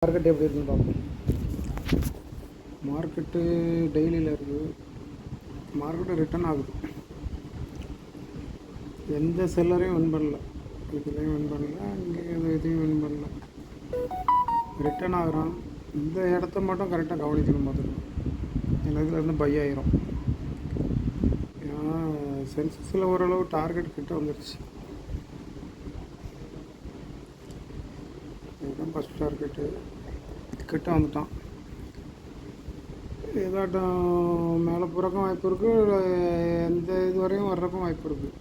Market எப்படி இருக்குன்னு பார்ப்போம். மார்க்கெட்டு டெய்லியில் இருக்குது. மார்க்கெட்டு ரிட்டர்ன் ஆகுது. எந்த செல்லரையும் வின் பண்ணல, இதுலேயும் வின் பண்ணல, இங்கே இதையும் வின் பண்ணல. ரிட்டர்ன் ஆகிறான். இந்த இடத்த மட்டும் கரெக்டாக கவனிக்கணும் பார்த்துக்கணும். ஏன்னா இதில் இருந்து பை ஆயிரும். ஏன்னா சென்சஸில் ஓரளவு டார்கெட் கிட்ட வந்துடுச்சு. இதுதான் ஃபஸ்ட் டார்கெட்டு கிட்ட வந்துட்டான். ஏதாட்டும் மேலே போகிறக்கும் வாய்ப்பு இருக்குது, எந்த இது வரையும் வர்றக்கும் வாய்ப்பு இருக்குது.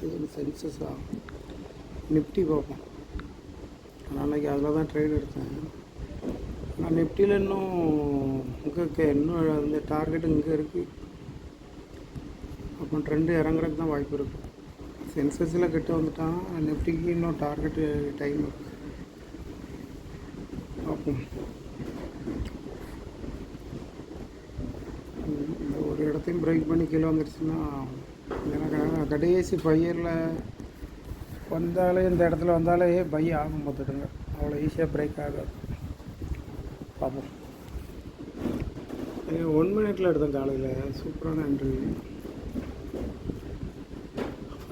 இது சென்சஸா நிஃப்டி பார்ப்போம். நான் அன்றைக்கி அதில் தான் ட்ரேட் எடுத்தேன். ஆனால் நிஃப்டியில் இன்னும் இன்னும் அந்த டார்கெட்டு இங்கே இருக்குது. அப்போ ட்ரெண்டு இறங்குறதுக்கு தான் வாய்ப்பு இருக்குது. சென்சஸில் கிட்ட வந்துட்டான். நிஃப்டிக்கு இன்னும் டார்கெட்டு டைம் இருக்குது. பார்ப்போம். இந்த ஒரு இடத்தையும் பிரேக் பண்ணி கீழே வந்துடுச்சுன்னா, எனக்கு கடைசி பையரில் வந்தாலே இந்த இடத்துல வந்தாலே பை ஆகும் பார்த்துடுங்க. அவ்வளோ ஈஸியாக பிரேக் ஆகாது. பார்ப்போம். 1 மினிட்டில் எடுத்தேன் காலையில். சூப்பரான என்ட்ரி.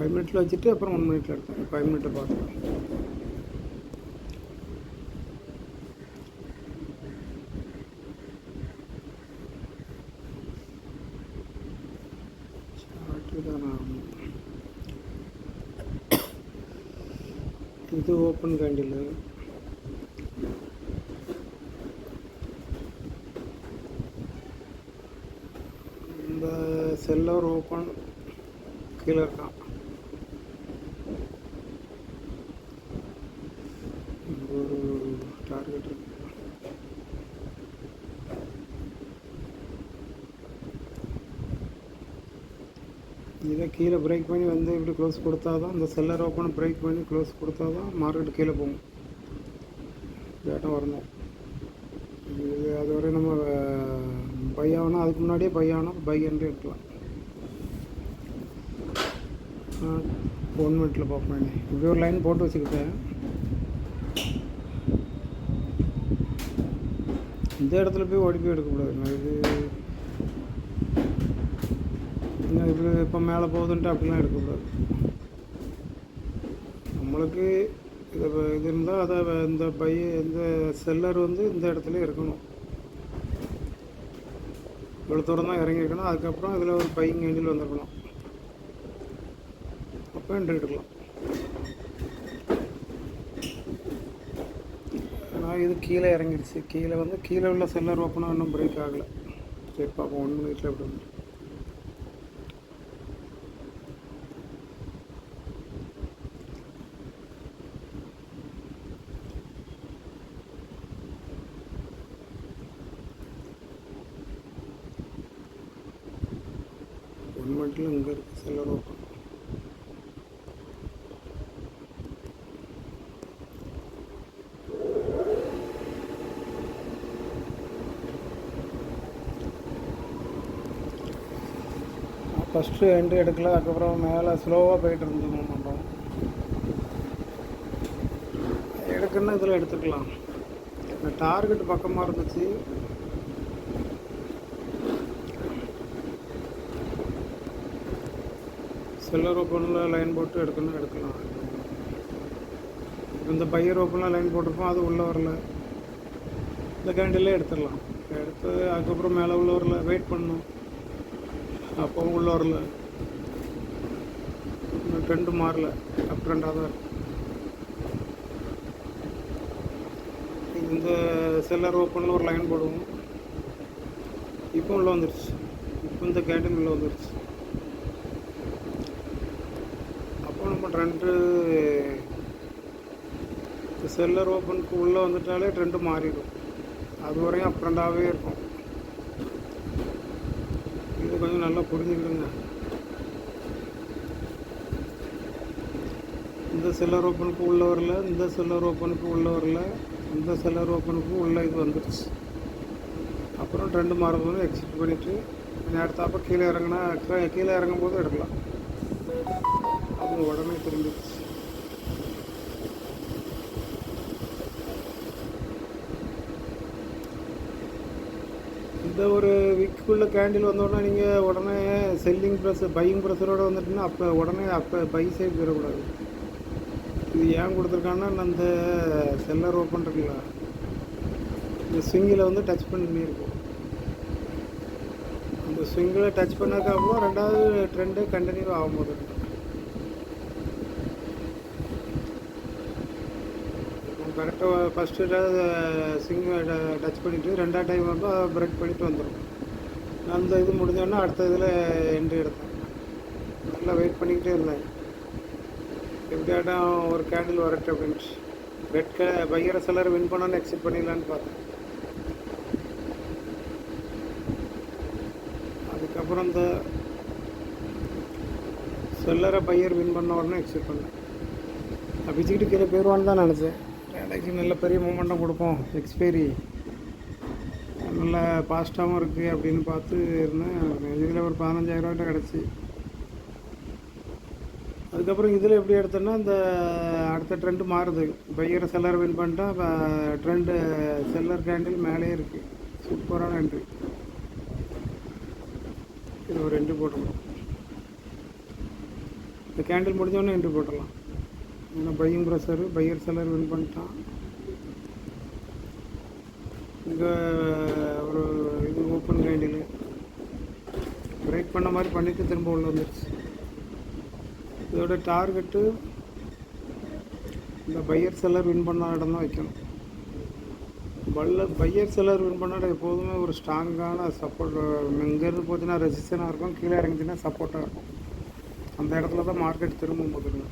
5 மினிட்டில் வச்சுட்டு அப்புறம் 1 மினிட்டில் எடுத்தேன். 5 மினிட்டை பார்த்தேன். இது ஓப்பன் கேண்டில். இந்த செல்லர் ஓப்பன் கீழே இருக்கான். ஒரு டார்கெட் இருக்கு. இதை கீழே பிரேக் பண்ணி வந்து இப்படி க்ளோஸ் கொடுத்தா தான், இந்த செல்லர் ஓப்பன் பிரேக் பண்ணி க்ளோஸ் கொடுத்தா தான் மார்க்கெட் கீழே போகும். டேட்டா வரணும். இது அதுவரை நம்ம பை ஆகணும். அதுக்கு முன்னாடியே பை ஆகணும். பை என்று எடுக்கலாம். 1 மினிட்டில் பார்ப்பேன். இப்படி ஒரு லைன் போட்டு வச்சுக்கிட்டேன். இந்த இடத்துல போய் ஓடி போய் எடுக்கக்கூடாது. இது இப்போ மேலே போகுதுன்ட்டு அப்படிலாம் எடுக்கக்கூடாது. நம்மளுக்கு இது இருந்தால் அதை இந்த இந்த செல்லர் வந்து இந்த இடத்துல இருக்கணும். இவ்வளோ தூரம் தான் இறங்கியிருக்கணும். அதுக்கப்புறம் இதில் ஒரு பையிங் கேண்டில் வந்துருக்கணும். அப்போ என்ட்ரி எடுக்கலாம். ஆனால் இது கீழே இறங்கிடுச்சு. கீழே உள்ள செல்லர் ஓப்பனாக இன்னும் பிரேக் ஆகலை. சரி பார்ப்போம். 1 மினிட்டில் எப்படி வந்து 1 மினிட்டில் இங்கே இருக்குது செல்லர் ஓப்பன். ஃபஸ்ட்டு என்ட்ரி எடுக்கல. அதுக்கப்புறம் மேலே ஸ்லோவாக போயிட்டு இருந்தோம். நம்ம எடுக்கணும்னா இதில் எடுத்துக்கலாம். இந்த டார்கெட் பக்கமாக இருந்துச்சு. செல்லர் ஓப்பனில் லைன் போட்டு எடுக்கணும் எடுக்கலாம். இந்த பையர் ஓப்பனில் லைன் போட்டிருப்போம். அது உள்ளே வரல. இந்த கேண்டிலே எடுத்துடலாம். எடுத்து அதுக்கப்புறம் மேலே உள்ள வரல. வெயிட் பண்ணணும். அப்போவும் உள்ள வரல. ட்ரெண்டு மாறல. அப் ட்ரெண்டாக தான் இருக்கு. இந்த செல்லர் ஓப்பனில் ஒரு லைன் போடுவோம். இப்போ உள்ளே வந்துடுச்சு. இப்போ இந்த கேண்டில் உள்ளே வந்துடுச்சு. அப்போ நம்ம ட்ரெண்டு செல்லர் ஓப்பனுக்கு உள்ளே வந்துட்டாலே ட்ரெண்டு மாறிடும். அது வரையும் அப் ட்ரெண்டாகவே இருக்கும். இது கொஞ்சம் நல்லா புரிஞ்சுக்கிடுங்க. இந்த செல்லர் ஓப்பனுக்கு உள்ளே வரல. இந்த செல்லர் ஓப்பனுக்கு உள்ளே வரல. இந்த செல்லர் ஓப்பனுக்கு உள்ளே இது வந்துடுச்சு. அப்புறம் ட்ரெண்டு மாறும்போது எக்ஸிட் பண்ணிவிட்டு அடுத்தாப்போ கீழே இறங்கினா கீழே இறங்கும் போது எடுக்கலாம். அது உடனே திரும்பிடுச்சு. இந்த ஒரு வீக்குள்ளே கேண்டில் வந்தோடனே நீங்கள் உடனே செல்லிங் ப்ரெஷர் பையிங் ப்ரெஷரோடு வந்துட்டுன்னா அப்போ உடனே அப்போ பை சைடு போயிடக்கூடாது. இது ஏன் கொடுத்துருக்காங்கன்னா அந்த செல்லர் ஓப்பன் இருக்குல்ல, இந்த ஸ்விங்கில் வந்து டச் பண்ணியிருக்கோம். அந்த ஸ்விங்கில் டச் பண்ணதுக்கப்புறம் ரெண்டாவது ட்ரெண்டு கண்டினியூ ஆகும்போது கரெக்டாக ஃபஸ்ட்டு ஸ்விங்கை டச் பண்ணிவிட்டு ரெண்டாவது டைம் வந்து பிரேக் பண்ணிவிட்டு வந்துடும். அந்த இது முடிஞ்சோடனே அடுத்த இதில் என்ட்ரி எடுத்தேன். நல்லா வெயிட் பண்ணிக்கிட்டே இருந்தேன், எப்படியாட்டும் ஒரு கேண்டில் வரட்டு அப்படின்ட்டு. ரெட் பையரை செல்லரை வின் பண்ணான்னு எக்ஸிட் பண்ணிடலான்னு பார்த்தேன். அதுக்கப்புறம் இந்த செல்லரை பையர் வின் பண்ண உடனே எக்ஸிட் பண்ணேன். பிச்சுக்கிட்டு கீழே போயிடுவான்னு தான் நினச்சேன். நாளைக்கு நல்ல பெரிய மூமெண்ட்டம் கொடுப்போம், எக்ஸ்பைரி நல்லா பாஸ்ட்டாகவும் இருக்குது அப்படின்னு பார்த்து இருந்தேன். இதில் ஒரு 15,000 கிடச்சி. அதுக்கப்புறம் இதில் எப்படி எடுத்தோன்னா இந்த அடுத்த ட்ரெண்டு மாறுது. பையரை செல்லர் வின் பண்ணிட்டா ட்ரெண்டு செல்லர் கேண்டில் மேலே இருக்குது. சூப்பரான என்ட்ரி. இது ஒரு என்ட்ரி போட்டுடலாம். இந்த கேண்டில் முடிஞ்சோடனே என்ட்ரி போட்டுடலாம். ஏன்னா buying pressure buyer seller win பண்ணிட்டான். இங்கே ஒரு இது ஓப்பன் கேண்டில் பிரேக் பண்ண மாதிரி பண்ணிவிட்டு திரும்ப உள்ள வந்துடுச்சு. இதோட டார்கெட்டு இந்த பையர் செல்லர் வின் பண்ண இடம் தான் வைக்கணும். பையர் செல்லர் வின் பண்ண இடம் எப்போதுமே ஒரு ஸ்ட்ராங்கான சப்போர்ட். இங்கேருந்து போச்சுன்னா ரெசிஸ்டனாக இருக்கும், கீழே இறங்கிச்சுன்னா சப்போர்ட்டாக இருக்கும். அந்த இடத்துல தான் மார்க்கெட் திரும்ப போதுங்க.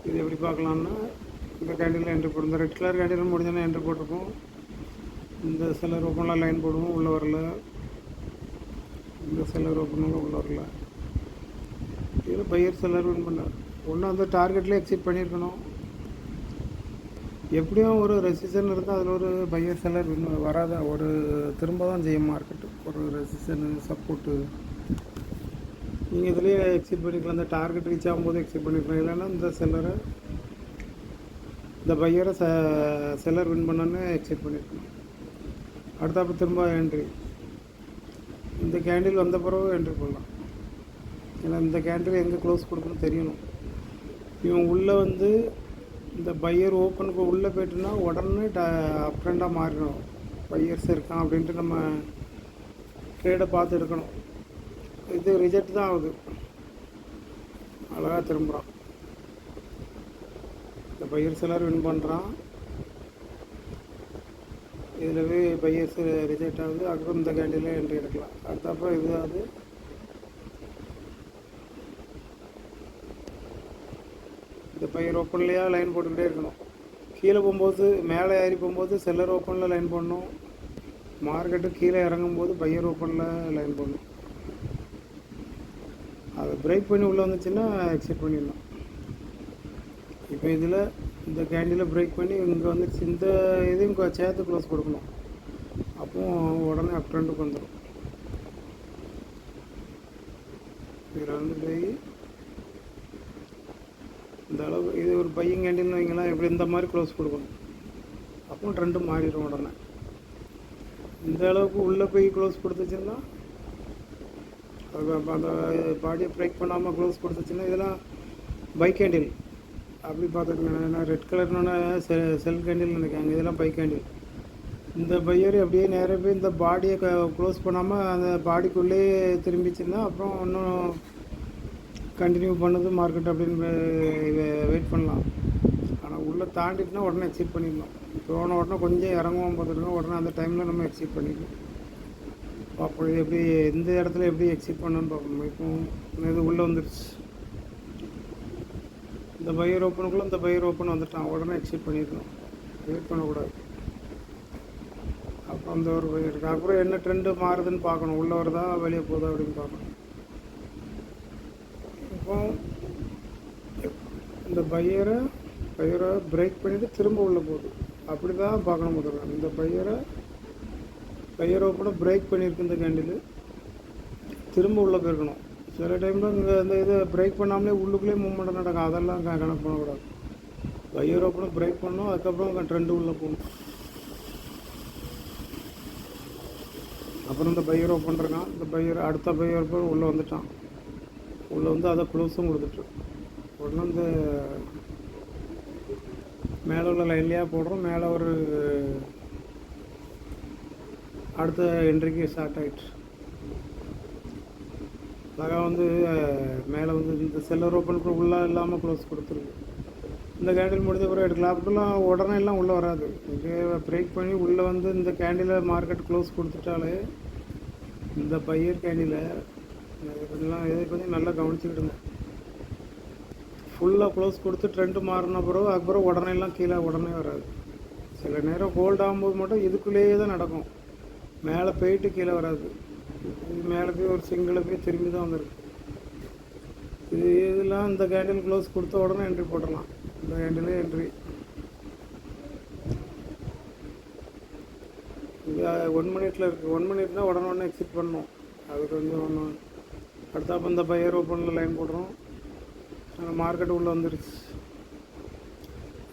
இது எப்படி பார்க்கலான்னா இந்த கேண்டில் என்ட்ரி போடும். இந்த ரெட் கலர் கேண்டில் முடிஞ்சோன்னா என்ட்ரி போட்டிருப்போம். இந்த செல்லர் ஓப்பனில் லைன் போடுவோம், உள்ளே வரல. இந்த செல்லர் ஓப்பனில் உள்ளே வரல. இதில் பையர் செல்லர் வின் பண்ணார். ஒன்று அந்த டார்கெட்டில் எக்ஸிட் பண்ணியிருக்கணும். எப்படியும் ஒரு ரெசிஸ்டன் இருந்தால் அதில் ஒரு பையர் செல்லர் வின் வராத ஒரு திரும்ப தான் செய்யும் மார்க்கெட்டு. ஒரு ரெசிஸ்டனு சப்போர்ட்டு நீங்கள் இதுலேயே எக்ஸிட் பண்ணிக்கலாம். இந்த டார்கெட் ரீச் ஆகும்போது எக்ஸிட் பண்ணிக்கலாம். இல்லைன்னா இந்த செல்லரை இந்த பையரை செல்லர் வின் பண்ணோன்னு எக்ஸிட் பண்ணியிருக்கணும். அடுத்தாப்பு திரும்ப என்ட்ரி. இந்த கேண்டில் வந்த பிறகு என்ட்ரி பண்ணலாம். ஏன்னா இந்த கேண்டில் எங்கே க்ளோஸ் கொடுக்கணும்னு தெரியணும். இவன் உள்ளே வந்து இந்த பையர் ஓப்பனுக்கு உள்ளே போய்ட்டுனா உடனே அப் ட்ரெண்டாக மாறிடும். பையர்ஸ் இருக்கான் அப்படின்ட்டு நம்ம ட்ரேடை பார்த்து எடுக்கணும். இது ரிஜெக்ட் தான் ஆகுது, அழகாக திரும்புகிறான். இந்த பையர்ஸ் எல்லோரும் வின் பண்ணுறான். இதிலவே பையர்ஸ் ரிஜெக்ட் ஆகுது. அதுக்கப்புறம் இந்த கேண்டில் என்ட்ரி எடுக்கலாம். அடுத்தப்போ இது அது இந்த பையர் ஓப்பன்லேயே லைன் போட்டுக்கிட்டே இருக்கணும். கீழே போகும்போது மேலே ஏறி போகும்போது செல்லர் ஓப்பனில் லைன் போடணும். மார்க்கெட்டு கீழே இறங்கும்போது பையர் ஓப்பனில் லைன் போடணும். அதை பிரேக் பண்ணி உள்ளே வந்துச்சுன்னா எக்ஸிட் பண்ணிடலாம். இப்போ இதில் இந்த கேண்டில் பிரேக் பண்ணி இங்கே வந்துடுச்சு. இந்த இதையும் சேர்த்து க்ளோஸ் கொடுக்கணும். அப்போது உடனே அப் ட்ரெண்டுக்கு வந்துடும். இதில் வந்து போய் இந்த அளவு இது ஒரு பையிங் கேண்டில்னு வைங்களாம். எப்படி இந்த மாதிரி க்ளோஸ் கொடுக்கணும். அப்போ ட்ரெண்டு மாறிடும் உடனே. இந்த அளவுக்கு உள்ளே போய் க்ளோஸ் கொடுத்துச்சுன்னா அந்த பாடியை பிரேக் பண்ணாமல் க்ளோஸ் கொடுத்துச்சுன்னா இதெல்லாம் பை கேண்டில் அப்படி பார்த்துக்கணும். ஏன்னா ரெட் கலர்னு செல் கேண்டில் நினைக்காங்க, இதெல்லாம் பை கேண்டில். இந்த பையர் அப்படியே நேராக போய் இந்த பாடியை க்ளோஸ் பண்ணாமல் அந்த பாடிக்குள்ளேயே திரும்பிச்சுன்னா அப்புறம் இன்னும் கண்டினியூ பண்ணுது மார்க்கெட் அப்படின்னு வெயிட் பண்ணலாம். ஆனால் உள்ளே தாண்டிட்டுனா உடனே எக்ஸிட் பண்ணிடணும். போன உடனே கொஞ்சம் இறங்குவோம் பார்த்துருக்கோம், உடனே அந்த டைமில் நம்ம எக்ஸிட் பண்ணிடணும். பார்ப்போம் இது எப்படி எந்த இடத்துல எப்படி எக்ஸிட் பண்ணணும்னு பார்க்கணும். இப்போ இது உள்ளே வந்துடுச்சு. இந்த பையர் ஓப்பனுக்குள்ளே இந்த பையர் ஓப்பன் வந்துட்டான், உடனே எக்ஸிட் பண்ணிடணும். வெயிட் பண்ணக்கூடாது. அப்புறம் அந்த ஒரு பையர் இருக்குது. அப்புறம் என்ன ட்ரெண்டு மாறுதுன்னு பார்க்கணும். உள்ளே வருதா வெளியே போகுதா அப்படின்னு பார்க்கணும். இப்போ இந்த பையரை பிரேக் பண்ணிவிட்டு திரும்ப உள்ளே போகுது, அப்படி தான் பார்க்கணும் முதல்ல. இந்த பையர் ஓப்பனை பிரேக் பண்ணியிருக்கு இந்த கேண்டில், திரும்ப உள்ளே போயிருக்கணும். சில டைமில் இங்கே இந்த இதை பிரேக் பண்ணாமலே உள்ளுக்குள்ளேயே மூவ்மெண்ட் நடக்கும், அதெல்லாம் கணக்கு பண்ணக்கூடாது. பையர் ஓப்பனை பிரேக் பண்ணணும், அதுக்கப்புறம் ட்ரெண்டு உள்ளே போகணும். அப்புறம் இந்த பையர் ஓப்பன் பண்ணிருக்கான். இந்த பையர் அடுத்த பையர் போய் உள்ளே வந்துட்டான். உள்ளே வந்து அதை க்ளோஸும் கொடுத்துட்டு உடனே இந்த மேலே உள்ள லைன்லேயே போடுறோம். மேலே ஒரு அடுத்த என்ட்ரிக்கு ஸ்டார்ட் ஆகிடுச்சு. அழகாக வந்து மேலே வந்து இந்த செல்லர் ஓப்பனுக்கு உள்ளே இல்லாமல் க்ளோஸ் கொடுத்துருக்கு. இந்த கேண்டில் முடிஞ்ச பிறகு எடுக்கலாம். அப்படிலாம் உடனே எல்லாம் உள்ளே வராது. இங்கே பிரேக் பண்ணி உள்ளே வந்து இந்த கேண்டிலை மார்க்கெட் க்ளோஸ் கொடுத்துட்டாலே இந்த பையர் கேண்டிலை இதை கொஞ்சம் நல்லா கவனிச்சுக்கிடுங்க. ஃபுல்லாக க்ளோஸ் கொடுத்து ட்ரெண்டு மாறின பிறகு அதுக்கப்புறம் உடனே எல்லாம் கீழே உடனே வராது. சில நேரம் ஹோல்ட் ஆகும்போது மட்டும் இதுக்குள்ளேயே தான் நடக்கும். மேலே போயிட்டு கீழே வராது. இது மேலே போய் ஒரு சிங்கிளை போய் திரும்பி தான் வந்திருக்கு. இதெல்லாம் இந்த கேண்டில் க்ளோஸ் கொடுத்த உடனே என்ட்ரி போட்டுடலாம். இந்த கேண்டிலே என்ட்ரி இது 1 மினிட்டில் இருக்குது. 1 மினிட்னா உடனே எக்ஸிட் பண்ணணும். அது கொஞ்சம் ஒன்று அடுத்தாப்போ இந்த பையர் ஓப்பனில் லைன் போடுறோம். மார்க்கெட் உள்ளே வந்துடுச்சு.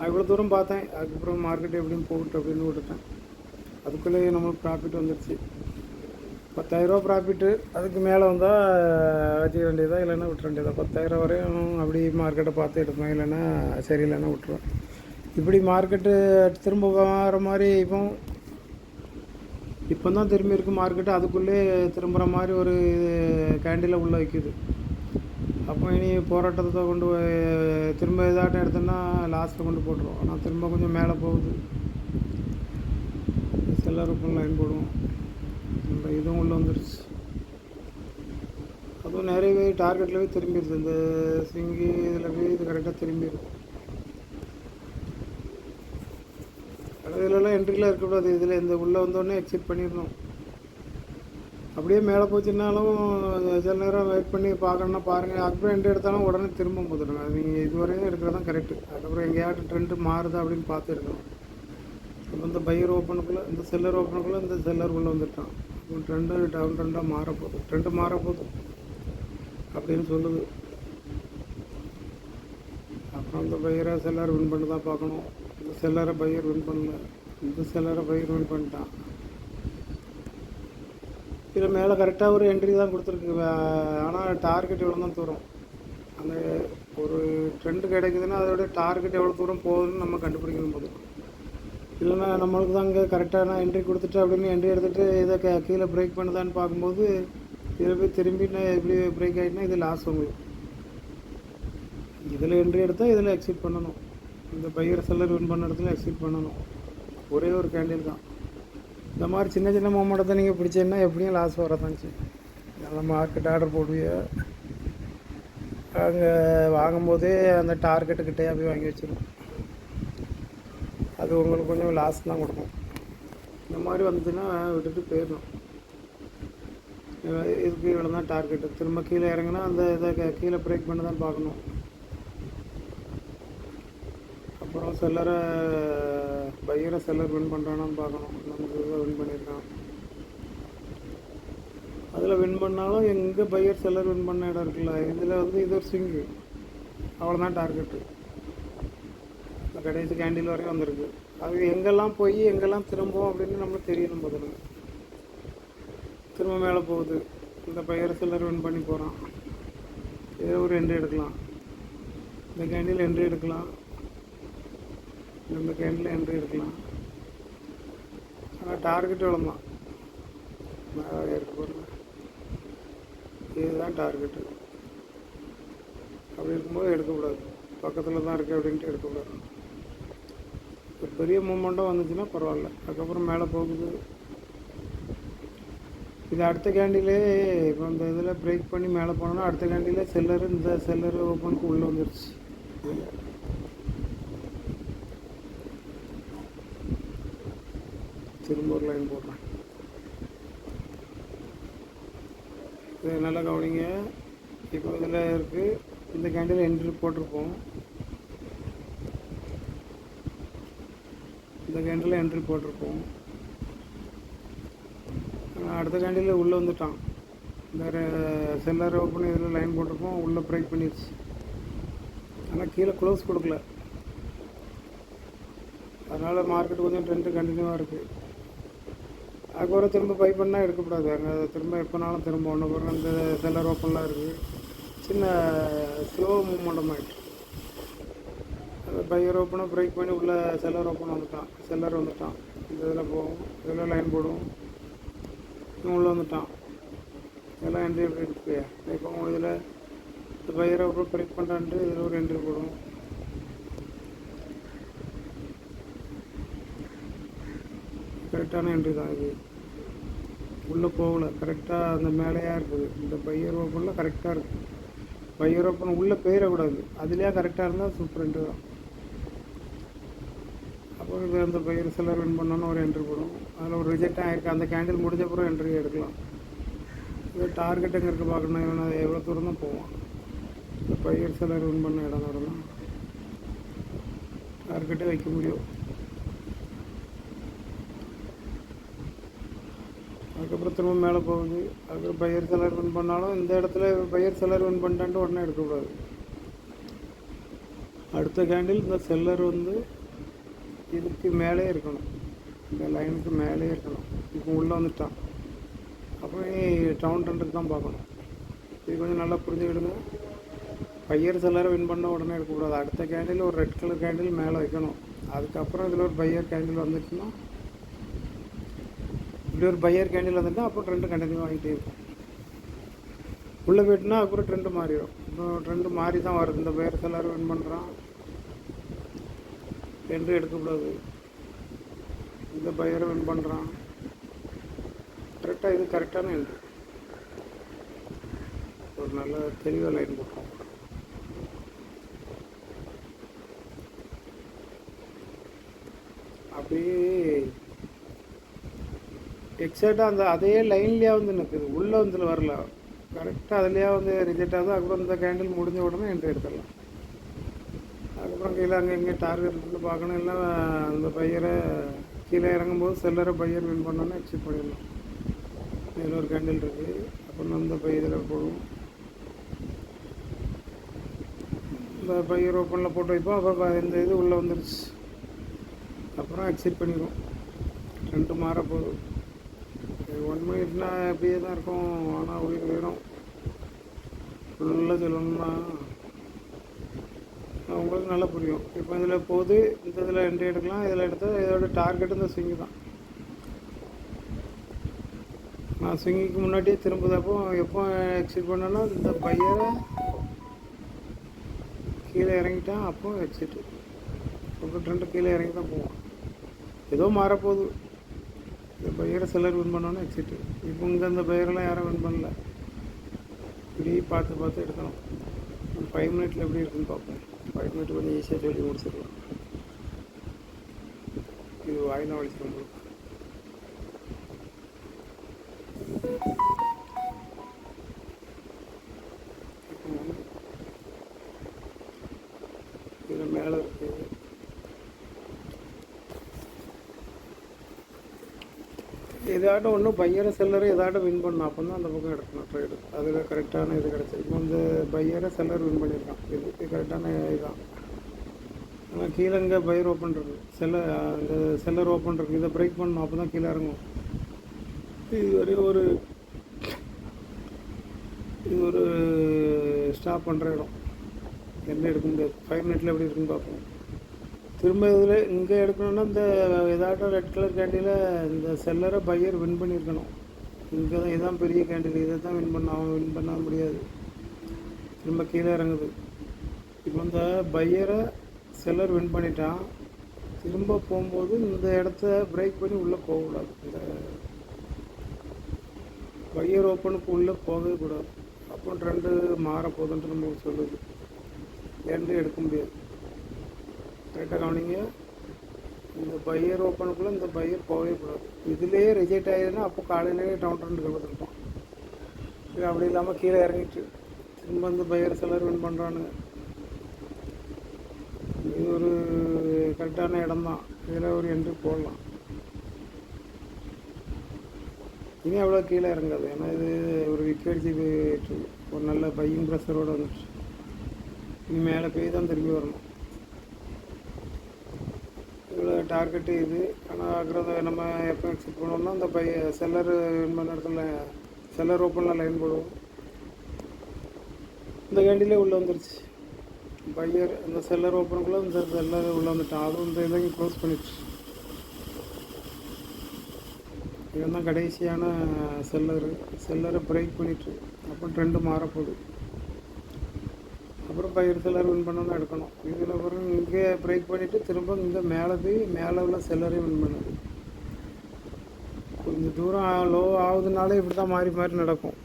அவ்வளோ தூரம் பார்த்தேன். அதுக்கப்புறம் மார்க்கெட் எப்படியும் போகட்டும் அப்படின்னு விட்டுட்டேன். அதுக்குள்ளேயே நம்மளுக்கு ப்ராஃபிட் வந்துடுச்சு. 10,000 ப்ராஃபிட்டு. அதுக்கு மேலே வந்தால் வச்சுக்க வேண்டியதா, இல்லைன்னா விட்டுற வேண்டியதா. 10,000 வரையும் அப்படி மார்க்கெட்டை பார்த்து எடுப்பேன். இல்லைன்னா சரி, இல்லைன்னா விட்டுருவேன். இப்படி மார்க்கெட்டு திரும்ப வர மாதிரி இப்போ தான் திரும்பி இருக்குது மார்க்கெட்டு. அதுக்குள்ளே திரும்புகிற மாதிரி ஒரு கேண்டிலை உள்ளே வைக்குது. அப்போ இனி போராட்டத்தை கொண்டு போய் திரும்ப இதாட்டம் எடுத்தோன்னா லாஸ்ட்டில் கொண்டு போட்டுருவோம். ஆனால் திரும்ப கொஞ்சம் மேலே போகுது. செல்லர் ஓப்பன் லைன் போடுவோம். இந்த இதுவும் உள்ளே வந்துடுச்சு. அதுவும் நிறையவே டார்கெட்டில் போய் திரும்பிடுது. இந்த ஸ்விங்கி இதில் போய் இது கரெக்டாக திரும்பிடுது. இதிலலாம் என்ட்ரிலாம் இருக்கக்கூடாது. இதில் இந்த உள்ளே வந்தோடனே எக்ஸிட் பண்ணிடணும். அப்படியே மேலே போச்சுன்னாலும் சில நேரம் வெயிட் பண்ணி பார்க்கணுன்னா பாருங்கள். அதுக்கப்புறம் என்ட்ரி எடுத்தாலும் உடனே திரும்ப போதுடுங்க. அது நீங்கள் இதுவரையும் எடுக்கிறது தான் கரெக்டு. அதுக்கப்புறம் எங்கேயாட்டும் ட்ரெண்டு மாறுதா அப்படின்னு பார்த்து எடுக்கணும். இப்போ இந்த பையர் ஓப்பனுக்குள்ளே இந்த செல்லர் ஓப்பனுக்குள்ளே இந்த செல்லர் உள்ளே வந்துட்டான். ட்ரெண்டு டவுன் ட்ரெண்டாக மாறப்போகுது. ட்ரெண்டு மாறப்போகுது அப்படின்னு சொல்லுது. அப்புறம் இந்த பையரை செல்லர் வின் பண்ணி தான் பார்க்கணும். இந்த செல்லரை பையர் வின் பண்ணல. இந்த செல்லரை பையர் வின் பண்ணிட்டான். இதில் மேலே கரெக்டாக ஒரு என்ட்ரி தான் கொடுத்துருக்கு. ஆனால் டார்கெட் எவ்வளோ தான் தூரம் அந்த ஒரு ட்ரெண்டு கிடைக்குதுன்னா அதோட டார்கெட் எவ்வளோ தூரம் போகுதுன்னு நம்ம கண்டுபிடிக்கணும் போது. இல்லைன்னா நம்மளுக்கு தான் இங்கே கரெக்டாக நான் என்ட்ரி கொடுத்துட்டு அப்படின்னு என்ட்ரி எடுத்துகிட்டு இதை கீழே பிரேக் பண்ணுதான்னு பார்க்கும்போது இதில் போய் திரும்பி நான் எப்படி பிரேக் ஆகிட்டுனா இது லாஸ் உங்களுக்கு. இதில் என்ட்ரி எடுத்தால் இதில் எக்ஸிட் பண்ணணும். இந்த பையர் செல்லர் வின் பண்ண இடத்துல எக்ஸிட் பண்ணணும். ஒரே ஒரு கேண்டில் தான். இந்த மாதிரி சின்ன சின்ன மூமெண்ட்டை நீங்கள் பிடிச்சீங்கன்னா எப்படியும் லாஸ் வரதாச்சு. நல்லா மார்க்கெட் ஆர்டர் போடுவீங்க. அங்கே வாங்கும்போதே அந்த டார்கெட்டுக்கிட்டே போய் வாங்கி வச்சிடும். அது உங்களுக்கு கொஞ்சம் லாஸ் தான் கொடுக்கும். இந்த மாதிரி வந்துச்சுன்னா விட்டுட்டு போயிடணும். இதுக்கு இவ்வளோ தான் டார்கெட்டு. திரும்ப கீழே இறங்கினா அந்த இதை கீழே பிரேக் பண்ண தான் பார்க்கணும். அப்புறம் செல்லரை பையரை செல்லர் வின் பண்ணுறானான்னு பார்க்கணும். நமக்கு இதில் வின் பண்ணியிருக்கான். அதில் வின் பண்ணாலும் எங்கே பையர் செல்லர் வின் பண்ண இடம் இருக்குல்ல, இதில் வந்து இது ஒரு ஸ்விங்கு. அவ்வளோதான் டார்கெட்டு. கடைசி கேண்டில் வரையும் வந்திருக்கு. அது எங்கெல்லாம் போய் எங்கெல்லாம் திரும்பும் அப்படின்னு நம்மளுக்கு தெரியணும். முதல்ல திரும்ப மேலே போகுது. இந்த பையர் செல்லர் வின் பண்ணி போகிறான். இதில் ஒரு என்ட்ரி எடுக்கலாம். இந்த கேண்டில் என்ட்ரி எடுக்கலாம். இந்த கேண்டில் என்ட்ரி எடுக்கலாம். ஆனால் டார்கெட் எவ்வளோ தான் எடுக்க போகிறது. இதுதான் டார்கெட்டு. அப்படி இருக்கும்போது எடுக்கக்கூடாது. பக்கத்தில் தான் இருக்குது அப்படின்ட்டு எடுக்கக்கூடாது. ஒரு பெரிய மூமெண்ட்டாக வந்துச்சுன்னா பரவாயில்ல. அதுக்கப்புறம் மேலே போகுது. இது அடுத்த கேண்டிலே இப்போ இந்த இதில் பிரேக் பண்ணி மேலே போனோன்னா அடுத்த கேண்டிலே செல்லரு இந்த செல்லரு ஓப்பனுக்கு உள்ளே வந்துடுச்சு. திரும்ப ஒரு லைன் போடுறேன். இது நல்லா கவனிங்க. இப்போ இதில் இருக்குது. இந்த கேண்டில் என்ட்ரி போட்டிருப்போம். இந்த கேண்டில் என்ட்ரி போட்டிருப்போம். அடுத்த கேண்டில் உள்ளே வந்துட்டான். இந்த செல்லர் ஓப்பன் இதில் லைன் போட்டிருப்போம். உள்ளே பிரேக் பண்ணிடுச்சு. ஆனால் கீழே க்ளோஸ் கொடுக்கல. அதனால் மார்க்கெட் கொஞ்சம் ட்ரெண்டு கண்டினியூவாக இருக்குது. அதுக்கப்புறம் திரும்ப பை பண்ணால் எடுக்கக்கூடாது. அங்கே திரும்ப எப்போனாலும் திரும்ப ஒன்று பிறகு அந்த செல்லர் ஓப்பன்லாம் இருக்குது. சின்ன ஸ்லோ மூவ்மெண்டம் ஆகிட்டு அந்த பையர் ஓப்பனாக பிரேக் பண்ணி உள்ளே செல்லர் ஓப்பன் வந்துட்டான். செல்லர் வந்துட்டான். இந்த இதில் போகும், இதில் லைன் போடும். உள்ளே வந்துட்டான். இதெல்லாம் என்ட்ரி எப்படி இருக்கு. இப்போ இதில் இந்த பையரை அப்புறம் பிரேக் பண்ணுறான்ட்டு இதில் ஒரு என்ட்ரி போடும். கரெக்டான என்ட்ரி தான் இது. உள்ளே போகல, கரெக்டாக அந்த மேலேயாக இருக்குது. இந்த பையர் ஓப்பனில் கரெக்டாக இருக்குது. பையர் ஓப்பன் உள்ளே போயிடக்கூடாது. அதுலேயே கரெக்டாக இருந்தால் சூப்பர் என்ட்ரி தான். அப்போ இது அந்த பையர் செல்லர் வின் பண்ணோன்னு ஒரு என்ட்ரி போடும். அதில் ஒரு ரிஜெக்ட் ஆகிருக்கு. அந்த கேண்டில் முடிஞ்ச அப்புறம் என்ட்ரி எடுக்கலாம். இது டார்கெட் எங்கே இருக்குது பார்க்கணும். இவன் அது எவ்வளோ தூரம் தான் போவான். இந்த பையர் செல்லர் வின் பண்ண இடம் வரலாம். டார்கெட்டே வைக்க முடியும். அதுக்கப்புறம் திரும்ப மேலே போகுது. அதுக்கப்புறம் பையர் செல்லர் வின் பண்ணாலும் இந்த இடத்துல பையர் செல்லர் வின் பண்ணிட்டான்ட்டு உடனே எடுக்கக்கூடாது. அடுத்த கேண்டில் இந்த செல்லர் வந்து இதுக்கு மேலே இருக்கணும். இந்த லைனுக்கு மேலே இருக்கணும். இப்போ உள்ளே வந்துட்டான். அப்புறம் டவுன் ட்ரெண்டுக்கு தான் பார்க்கணும். இது கொஞ்சம் நல்லா புரிஞ்சுக்கிடுங்க. பையர் செல்லரை வின் பண்ண உடனே எடுக்கக்கூடாது. அடுத்த கேண்டில் ஒரு ரெட் கலர் கேண்டில் மேலே வைக்கணும். அதுக்கப்புறம் இதில் ஒரு பையர் கேண்டில் வந்துச்சுன்னா, இப்படி ஒரு பையர் கேண்டில் வந்துட்டால் அப்புறம் ட்ரெண்டு கண்டினியூ ஆகிட்டே இருக்கும். உள்ளே போயிட்டுனா அப்புறம் ட்ரெண்டு மாறிடும். இப்போ ட்ரெண்டு மாறி தான் வருது. இந்த பையர் செல்லரை வின் பண்ணுறான், என்ட்ரி எடுக்கக்கூடாது. இந்த பையரை வின் பண்ணுறான், கரெக்டாக இது கரெக்டான என்ட்ரி. ஒரு நல்ல தெளிவாக லைன் போட்டோம். அப்படியே எக்ஸாக்டாக அந்த அதே லைன்லேயே வந்து நிற்குது. உள்ளே வந்து வரல, கரெக்டாக அதுலேயே வந்து ரிஜெக்ட் ஆகுது. அதுக்கப்புறம் இந்த கேண்டில் முடிஞ்ச உடனே என்ட்ரி எடுத்துடலாம். அதுக்கப்புறம் கீழே அங்கே இங்கே டார்கெட் இருக்குன்னு பார்க்கணும். இல்லை அந்த பையரை கீழே இறங்கும்போது செல்லரை பையர் வின் பண்ணோன்னா எக்ஸிட் பண்ணிடலாம். இதில் ஒரு கேண்டில் இருக்குது. அப்புறம் அந்த இதில் போடுவோம். இந்த பையர் ஓப்பனில் போட்டு வைப்போம். அப்புறம் இந்த இது உள்ளே வந்துருச்சு. அப்புறம் எக்ஸிட் பண்ணிடுவோம். ரெண்டு மாறப்போகுது. 1 மினிட்னா அப்படியே தான் இருக்கும். ஆனால் உயிர் வேணும். ஃபுல்லாக சொல்லணும்னா உங்களுக்கு நல்லா புரியும். இப்போ இதில் போகுது, இந்த இதில் என்ட்ரி எடுக்கலாம். இதில் எடுத்தால் இதோட டார்கெட்டு இந்த ஸ்விங்கு தான். நான் ஸ்விங்குக்கு முன்னாடியே திரும்புதப்போ எப்போ எக்ஸிட் பண்ணேன்னா இந்த பையரை கீழே இறங்கிட்டான், அப்போ எக்ஸிட்டு. அப்புறம் ட்ரெண்டு கீழே இறங்கி தான் போவான். ஏதோ மாறப்போகுது. இந்த பையரை செல்லர் வின் பண்ணோன்னா எக்ஸிட்டு. இப்போ இங்கே இந்த பையரெல்லாம் யாரும் வின் பண்ணல. இப்படி பார்த்து பார்த்து எடுக்கணும். 5 மினிட்ல எப்படி இருக்குன்னு பார்ப்போம். 5 மினிட் கொஞ்சம் ஈஸியாக சொல்லி முடிச்சிடலாம். இது வாயினா வலிச்சிடும் உங்களுக்கு. இதில் மேலே இருக்குது. ஏதாட்டும் ஒன்று பையரை செல்லரை ஏதாட்டும் வின் பண்ணணும். அப்போ தான் அந்த பக்கம் எடுக்கணும் ட்ரேடு. அதில் கரெக்டான இது கிடச்சி. இப்போ இந்த பையரை செல்லர் வின் பண்ணியிருக்கான். இதுக்கு கரெக்டான இதுதான். ஆனால் கீழே இங்கே பையர் ஓப்பன் இருக்குது. இந்த செல்லர் ஓப்பன் இருக்குது. இதை பிரேக் பண்ணணும். அப்போ தான் கீழே இறங்கும். இது ஒரு ஸ்டாப் பண்ணுற இடம். என்ன எடுக்க முடியாது. 5 மினிட்ல எப்படி இருக்குன்னு பார்ப்போம். திரும்ப இதில் இங்கே எடுக்கணுன்னா இந்த ஏதாட்டும் ரெட் கலர் கேண்டில் இந்த செல்லரை பையர் வின் பண்ணியிருக்கணும். இங்கே தான் இதுதான் பெரிய கேண்டில். இதை தான் வின் பண்ண அவன் வின் பண்ண முடியாது. திரும்ப கீழே இறங்குது. இப்போ இந்த பையரை செல்லர் வின் பண்ணிட்டான். திரும்ப போகும்போது இந்த இடத்த பிரேக் பண்ணி உள்ளே போகக்கூடாது. இந்த பையர் ஓப்பனுக்கு உள்ளே போகவே கூடாது. அப்போ ட்ரெண்டு மாறப்போகுதுன்ட்டு நமக்கு சொல்லுது. என்ட்ரி எடுக்க முடியாது. கரெக்டாக கவனிங்க. இந்த பையர் ஓப்பனுக்குள்ளே இந்த பையர் போகவே கூடாது. இதுலேயே ரிஜெக்ட் ஆகிடுதுன்னா அப்போ காலையிலேயே டவுன் ட்ரெண்டுக்கு வந்துருப்போம். இது அப்படி இல்லாமல் கீழே இறங்கிட்டு திரும்ப இந்த பையர் செல்லர் வின் பண்ணுறானுங்க. இது ஒரு கரெக்டான இடம் தான். இதில் ஒரு என்ட்ரி போடலாம். இனி அவ்வளோ கீழே இறங்காது. ஏன்னா இது ஒரு விக்கெட் போயிட்டு ஒரு நல்ல பையிங் ப்ரெஷரோடு வந்துடுச்சு. இனி மேலே போய் தான் திரும்பி வரணும். இவ்வளோ டார்கெட்டு இது. ஆனால் ஆகிறத நம்ம எப்போ எக்ஸிட் பண்ணோம்னா அந்த செல்லர் வின் பண்ண இடத்துல செல்லர் ஓப்பனில் லைன் போடுவோம். இந்த கேண்டிலே உள்ளே வந்துருச்சு. பையர் அந்த செல்லர் ஓப்பனுக்குள்ளே இந்த செல்லர் உள்ளே வந்துட்டான். அதுவும் இந்த இதையும் க்ளோஸ் பண்ணிடுச்சு. இவன் தான் கடைசியான செல்லரை பிரேக் பண்ணிட்டு அப்புறம் ட்ரெண்டு மாறப்போகுது. அப்புறம் பயிர் செல்லர் வின் பண்ணோன்னு எடுக்கணும். இதில் அப்புறம் இங்கே பிரேக் பண்ணிவிட்டு திரும்ப இங்கே மேலே உள்ள செல்லரையும் வின் பண்ணுது. கொஞ்சம் தூரம் லோ ஆகுதுனாலே இப்படி தான் மாறி மாறி நடக்கும்.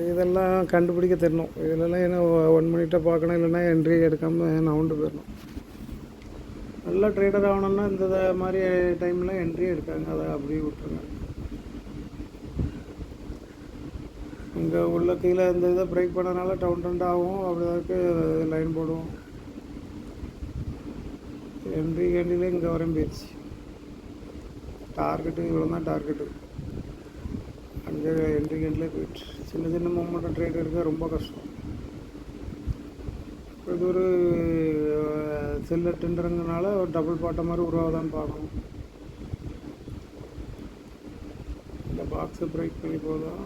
இதெல்லாம் கண்டுபிடிக்க தெரியணும். இதிலலாம் என்ன 1 மினிட்டை பார்க்கணும், இல்லைன்னா என்ட்ரி எடுக்காமல் நவுண்டு போயிடணும். நல்லா ட்ரேடர் ஆகணும்னா இந்த மாதிரி டைமில் என்ட்ரி எடுக்காங்க, அதை அப்படியே விட்டுருங்க. இங்கே உள்ள கீழே இந்த இதை பிரேக் பண்ணனால டவுன் ஆகும். அப்படிதாக்கு லைன் போடுவோம். என்ட்ரி கேண்டிலே இங்கே வரையும் போயிடுச்சு. டார்கெட்டு இவ்வளோ தான் டார்கெட்டு. அங்கே என்ட்ரி கேண்டிலே போயிடுச்சு. சின்ன சின்ன மூமெண்ட்டை ட்ரேட் எடுக்க ரொம்ப கஷ்டம். இது ஒரு செல்லர் டெண்டருங்கனால ஒரு டபுள் பாட்டை மாதிரி உருவாதான்னு பார்க்கணும். இந்த பாக்ஸை பிரேக் பண்ணி போதும்.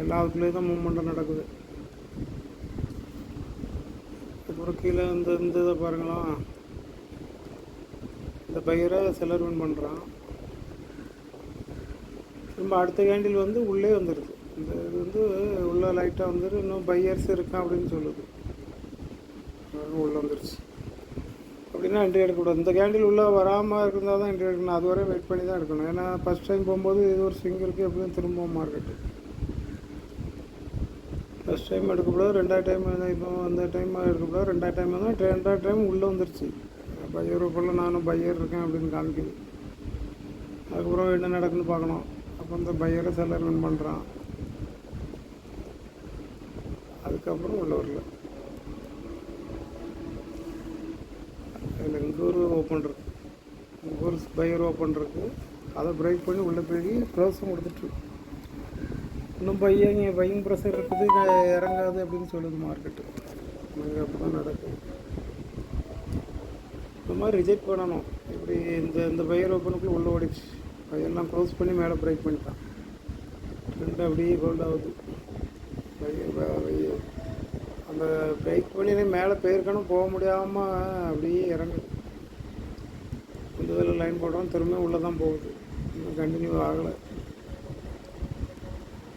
எல்லாத்துக்குள்ளேயும் தான் மூமெண்ட்டாக நடக்குது. அப்புறம் கீழே இந்த இதை பாருங்களா, இந்த பயிரை செல்லர் வின் பண்ணுறான். திரும்ப அடுத்த கேண்டில் வந்து உள்ளே வந்துடுது. இந்த இது வந்து உள்ளே லைட்டாக வந்துட்டு இன்னும் பையர்ஸ் இருக்கான் அப்படின்னு சொல்லுது. உள்ளே வந்துடுச்சு. அப்படின்னா என்ட்ரி எடுக்கக்கூடாது. இந்த கேண்டில் உள்ளே வராமல் இருந்தால் தான் என்ட்ரி எடுக்கணும். அது வரை வெயிட் பண்ணி தான் எடுக்கணும். ஏன்னா ஃபஸ்ட் டைம் போகும்போது இது ஒரு ஸ்விங் இருக்குது, எப்படியும் திரும்பவும் மார்க்கெட்டு. ஃபஸ்ட் டைம் எடுக்கக்கூடாது, 2வது டைம் இப்போ அந்த டைம் எடுக்கக்கூடாது, 2வது டைம் தான் 2வது டைம் உள்ளே வந்துருச்சு. பையர் போல் நானும் பையர் இருக்கேன் அப்படின்னு காமிக்குது. அதுக்கப்புறம் என்ன நடக்குன்னு பார்க்கணும். அப்போ இந்த பையரை செல்லர் வின் பண்ணுறான். அதுக்கப்புறம் உள்ள வரல. அதில் இங்கே ஒரு ஓப்பன் இருக்குது, இங்கே ஒரு பையர் ஓப்பன் இருக்குது. அதை பிரேக் பண்ணி உள்ளே போய் க்ளோஸும் கொடுத்துட்டு இன்னும் பையிங் ப்ரெஷர் இருக்குது, இறங்காது அப்படின்னு சொல்லுது மார்க்கெட்டு. அங்கே அப்படி தான் நடக்குது. இந்த மாதிரி ரிஜெக்ட் பண்ணணும். இப்படி இந்த பையர் ஓப்பனுக்குள்ளே உள்ளே ஓடிச்சு. பையெல்லாம் க்ளோஸ் பண்ணி மேலே பிரேக் பண்ணிட்டான். ட்ரெண்ட் அப்படியே கோல்ட் ஆகுது. அந்த பிரேக் பண்ணி மேலே போயிருக்கணும், போக முடியாமல் அப்படியே இறங்குது. இந்த இதில் லைன் போடுறோம், திரும்ப உள்ளே தான் போகுது. இன்னும் கண்டினியூ ஆகலை.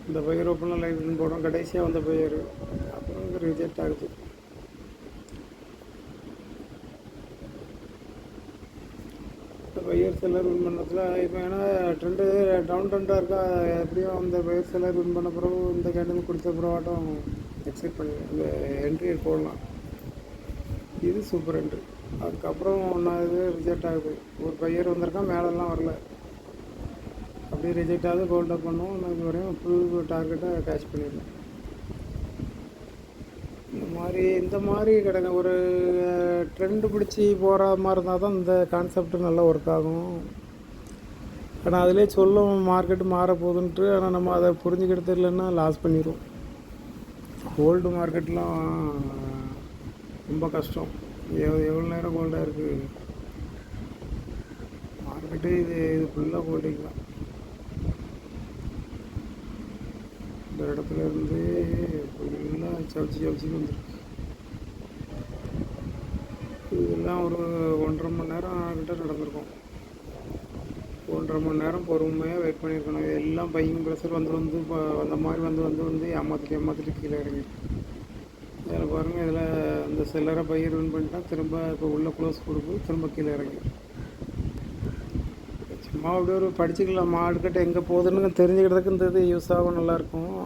இந்த பையர் ஓப்பனில் லைன் போடுறோம், கடைசியாக வந்த பையர் அப்புறம் இங்கே ரிஜெக்ட் ஆகுது. இந்த பையர் செல்லர் வின் பண்ணதில் இப்போ ஏன்னா ட்ரெண்டு டவுன் ட்ரெண்டாக இருக்கா, எப்படியும் அந்த பையர் செல்லர் வின் பண்ண பிறகு இந்த கேண்டில் கொடுத்த பிறவாட்டம் எக்ஸைட் பண்ணி இந்த என்ட்ரி போடலாம். இது சூப்பர் என்ட்ரி. அதுக்கப்புறம் ஒன்றா இது ரிஜெக்ட் ஆகுது. ஒரு பையர் வந்திருக்கான், மேலெல்லாம் வரல, அப்படியே ரிஜெக்ட் ஆகுது. கோல்ட் அப் பண்ணுவோம். நான் இது வரையும் ஃபுல் டார்கெட்டை கேட்ச் பண்ணிடலாம். இந்த மாதிரி கிடங்க ஒரு ட்ரெண்டு பிடிச்சி போகிற மாதிரி இருந்தால் தான் இந்த கான்செப்ட் நல்லா ஒர்க் ஆகும். ஆனால் அதிலே சொல்லும் மார்க்கெட்டு மாற போகுதுன்ட்டு. ஆனால் நம்ம அதை புரிஞ்சுக்கிட்டு இல்லைன்னா லாஸ் பண்ணிடுவோம். கோல்டு மார்க்கெட்லாம் ரொம்ப கஷ்டம். எவ்வளோ நேரம் கோல்டாக இருக்குது மார்க்கெட்டு. இது ஃபுல்லாக கோல்டிங் தான். இந்த இடத்துல இருந்து ஃபுல்லாக சவச்சி வந்துருக்கு. இதெல்லாம் ஒரு 1.5 மணி நேரம் கிட்ட நடந்திருக்கும். 1.5 மணி நேரம் பொறுமையாக வெயிட் பண்ணியிருக்கணும். எல்லாம் பையிங் ப்ரெஷர் வந்து இப்போ அந்த மாதிரி வந்து ஏமாற்றிட்டு கீழே இறங்கி. இதில் பாருங்கள், இதில் இந்த செல்லரை பையர் வின் பண்ணிட்டா திரும்ப இப்போ உள்ளே க்ளோஸ் கொடுக்கு, திரும்ப கீழே இறங்கி. சும்மா அப்படியே ஒரு படிச்சுக்கலாம். மார்க்கெட்டு எங்கே போகுதுன்னு தெரிஞ்சுக்கிறதுக்கு இந்த இது யூஸ் ஆகும், நல்லாயிருக்கும்.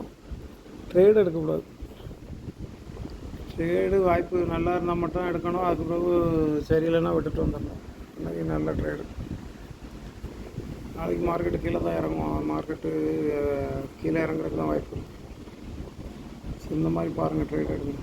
ட்ரேடு எடுக்கக்கூடாது. ட்ரேடு வாய்ப்பு நல்லா இருந்தால் மட்டும் எடுக்கணும். அதுக்கு பிறகு சரியில்லைன்னா விட்டுட்டு வந்துடணும். இன்றைக்கி நல்ல ட்ரேடு. நாளைக்கு மார்க்கெட்டு கீழே தான் இறங்குவோம். மார்க்கெட்டு கீழே இறங்குறதுக்கு தான் வாய்ப்பு இருக்குது. இந்த மாதிரி பாருங்கள், ட்ரேட் எடுங்க.